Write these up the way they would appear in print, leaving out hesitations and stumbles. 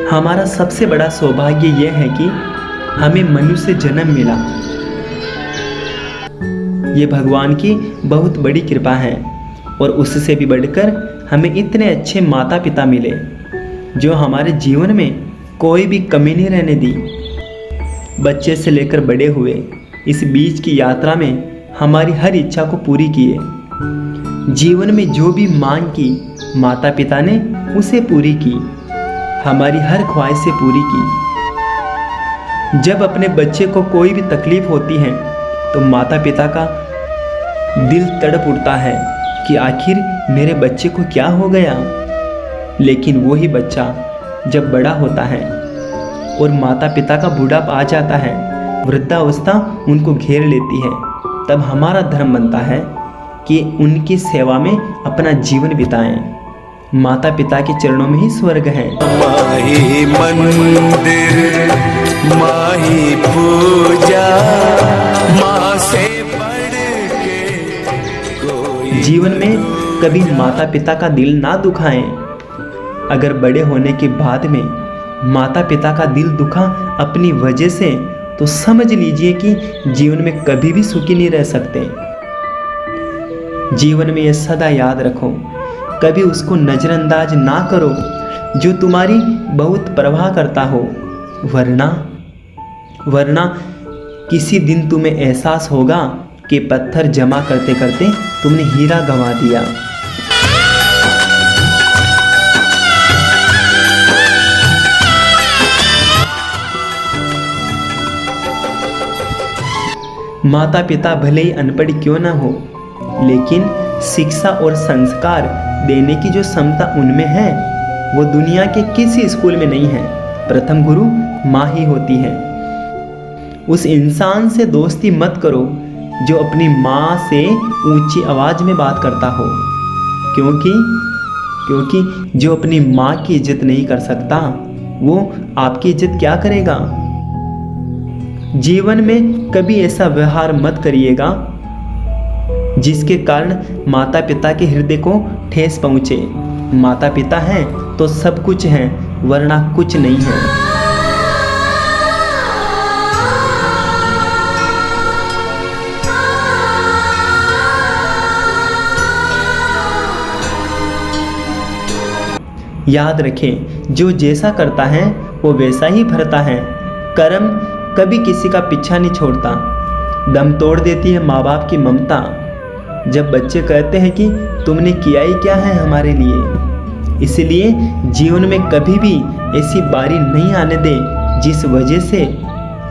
हमारा सबसे बड़ा सौभाग्य यह है कि हमें मनुष्य जन्म मिला। ये भगवान की बहुत बड़ी कृपा है और उससे भी बढ़कर हमें इतने अच्छे माता पिता मिले जो हमारे जीवन में कोई भी कमी नहीं रहने दी। बच्चे से लेकर बड़े हुए इस बीच की यात्रा में हमारी हर इच्छा को पूरी किए। जीवन में जो भी मांग की माता पिता ने उसे पूरी की, हमारी हर ख्वाहिशें पूरी की। जब अपने बच्चे को कोई भी तकलीफ होती है तो माता पिता का दिल तड़प उठता है कि आखिर मेरे बच्चे को क्या हो गया। लेकिन वही बच्चा जब बड़ा होता है और माता पिता का बुढ़ापा आ जाता है, वृद्धावस्था उनको घेर लेती है, तब हमारा धर्म बनता है कि उनकी सेवा में अपना जीवन बिताएं। माता पिता के चरणों में ही स्वर्ग है। माही मंदिर, माही पूजा, माँ से बढ़ के कोई। जीवन में कभी माता पिता का दिल ना दुखाएं। अगर बड़े होने के बाद में माता पिता का दिल दुखा अपनी वजह से, तो समझ लीजिए कि जीवन में कभी भी सुखी नहीं रह सकते। जीवन में यह सदा याद रखो, कभी उसको नजरअंदाज ना करो जो तुम्हारी बहुत परवाह करता हो, वरना किसी दिन तुम्हें एहसास होगा कि पत्थर जमा करते करते तुमने हीरा गंवा दिया। माता पिता भले ही अनपढ़ क्यों ना हो, लेकिन शिक्षा और संस्कार देने की जो क्षमता उनमें है वो दुनिया के किसी स्कूल में नहीं है। प्रथम गुरु माँ ही होती है। उस इंसान से दोस्ती मत करो जो अपनी माँ से ऊंची आवाज में बात करता हो, क्योंकि जो अपनी माँ की इज्जत नहीं कर सकता वो आपकी इज्जत क्या करेगा। जीवन में कभी ऐसा व्यवहार मत करिएगा जिसके कारण माता पिता के हृदय को ठेस पहुंचे। माता पिता हैं तो सब कुछ है, वरना कुछ नहीं है। याद रखें, जो जैसा करता है वो वैसा ही भरता है। कर्म कभी किसी का पीछा नहीं छोड़ता। दम तोड़ देती है माँ बाप की ममता जब बच्चे कहते हैं कि तुमने किया ही क्या है हमारे लिए। इसलिए जीवन में कभी भी ऐसी बारी नहीं आने दे जिस वजह से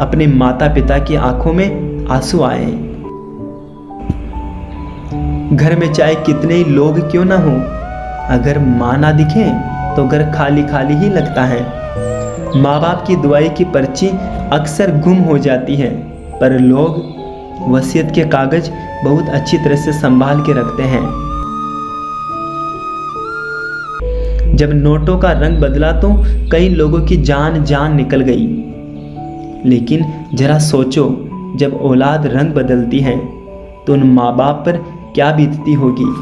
अपने माता पिता की आंखों में आंसू आए। घर में चाहे कितने ही लोग क्यों ना हो, अगर माँ ना दिखे तो घर खाली खाली ही लगता है। माँ बाप की दुआई की पर्ची अक्सर गुम हो जाती है, पर लोग वसीयत के कागज बहुत अच्छी तरह से संभाल के रखते हैं। जब नोटों का रंग बदला तो कई लोगों की जान निकल गई। लेकिन जरा सोचो, जब औलाद रंग बदलती है तो उन माँ बाप पर क्या बीतती होगी।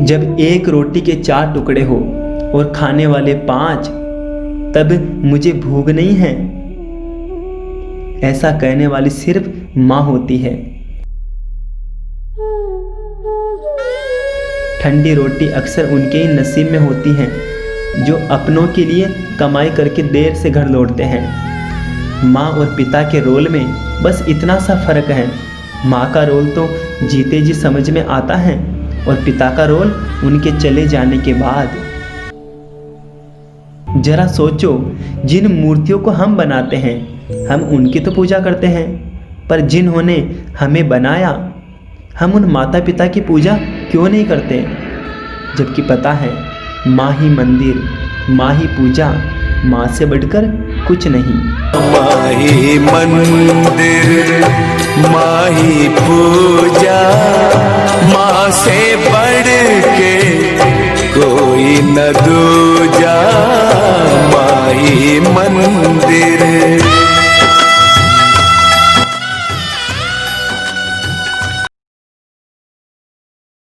जब एक रोटी के 4 टुकड़े हो और खाने वाले 5, तब मुझे भूख नहीं है, ऐसा कहने वाली सिर्फ माँ होती है। ठंडी रोटी अक्सर उनके ही नसीब में होती है जो अपनों के लिए कमाई करके देर से घर लौटते हैं। माँ और पिता के रोल में बस इतना सा फर्क है। माँ का रोल तो जीते जी समझ में आता है और पिता का रोल उनके चले जाने के बाद। जरा सोचो, जिन मूर्तियों को हम बनाते हैं हम उनकी तो पूजा करते हैं, पर जिन्होंने हमें बनाया हम उन माता पिता की पूजा क्यों नहीं करते। जबकि पता है माँ ही मंदिर, माँ ही पूजा, माँ से बढ़कर कुछ नहीं। माँ ही मंदिर, माँ ही पूजा, माँ से बढ़ के कोई न दूजा। माँ ही मंदिर।